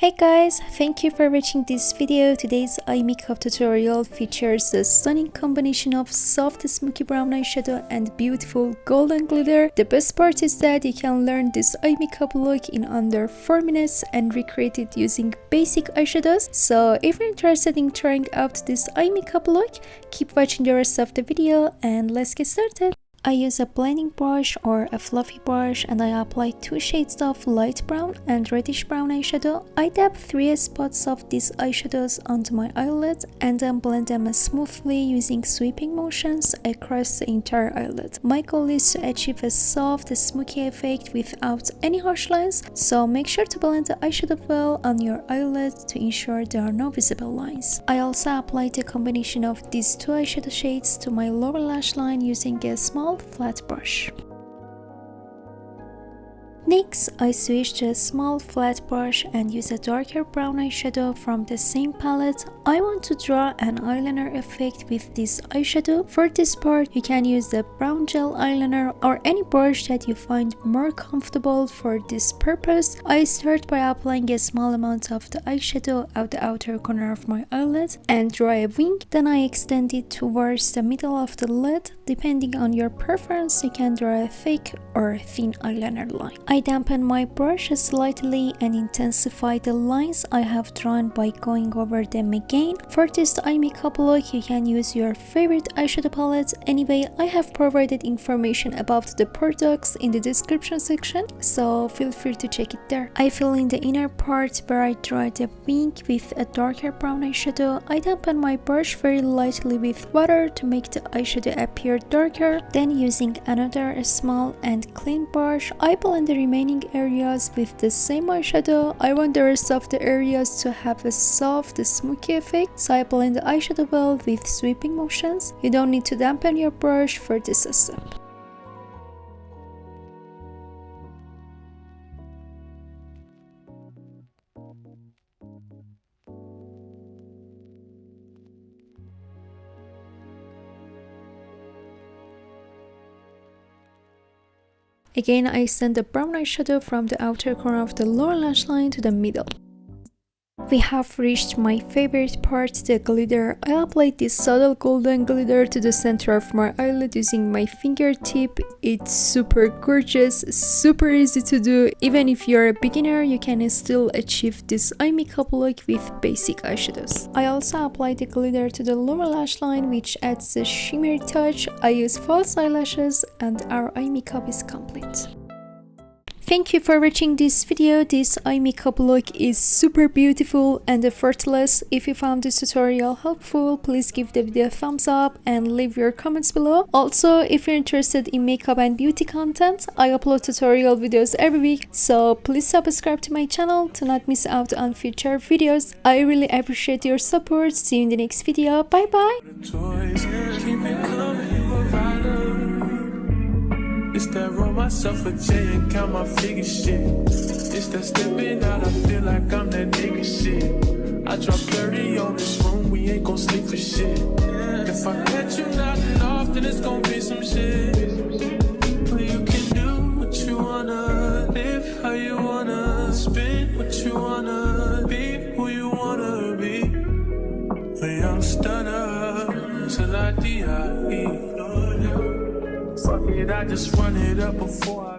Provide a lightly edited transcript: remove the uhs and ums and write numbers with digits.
Hey guys, thank you for watching this video. Today's eye makeup tutorial features a stunning combination of soft smoky brown eyeshadow and beautiful golden glitter. The best part is that you can learn this eye makeup look in under 4 minutes and recreate it using basic eyeshadows. So if you're interested in trying out this eye makeup look, keep watching the rest of the video and let's get started. I use a blending brush or a fluffy brush and I apply 2 shades of light brown and reddish brown eyeshadow. I dab 3 spots of these eyeshadows onto my eyelid and then blend them smoothly using sweeping motions across the entire eyelid. My goal is to achieve a soft, smoky effect without any harsh lines, so make sure to blend the eyeshadow well on your eyelid to ensure there are no visible lines. I also applied a combination of these 2 eyeshadow shades to my lower lash line using a small flat brush. Next, I switch to a small flat brush and use a darker brown eyeshadow from the same palette. I want to draw an eyeliner effect with this eyeshadow. For this part, you can use the brown gel eyeliner or any brush that you find more comfortable for this purpose. I start by applying a small amount of the eyeshadow at the outer corner of my eyelid and draw a wing. Then I extend it towards the middle of the lid. Depending on your preference, you can draw a thick or thin eyeliner line. I dampen my brush slightly and intensify the lines I have drawn by going over them again. For this eye makeup look, you can use your favorite eyeshadow palette. Anyway, I have provided information about the products in the description section, so feel free to check it there. I fill in the inner part where I draw the wing with a darker brown eyeshadow. I dampen my brush very lightly with water to make the eyeshadow appear darker. Then using another small and clean brush, I blend the remaining areas with the same eyeshadow. I want the rest of the areas to have a soft, smoky effect, so I blend the eyeshadow well with sweeping motions. You don't need to dampen your brush for this step. Again, I send the brown eyeshadow from the outer corner of the lower lash line to the middle. We have reached my favorite part, the glitter. I applied this subtle golden glitter to the center of my eyelid using my fingertip. It's super gorgeous, super easy to do. Even if you're a beginner, you can still achieve this eye makeup look with basic eyeshadows. I also applied the glitter to the lower lash line, which adds a shimmery touch. I use false eyelashes and our eye makeup is complete. Thank you for watching this video. This eye makeup look is super beautiful and effortless. If you found this tutorial helpful, please give the video a thumbs up and leave your comments below. Also, if you're interested in makeup and beauty content, I upload tutorial videos every week, so please subscribe to my channel to not miss out on future videos. I really appreciate your support. See you in the next video. Bye bye. It's that roll myself a J and count my figure shit. It's that stepping out, I feel like I'm that nigga shit. I drop 30 on this room, we ain't gon' sleep for shit. If I catch you nodding off, then it's gon' be some shit. Well, you can do what you wanna, live how you wanna, spin what you wanna, be who you wanna be. A young stunner, till I die. Fuck it, I just run it up before I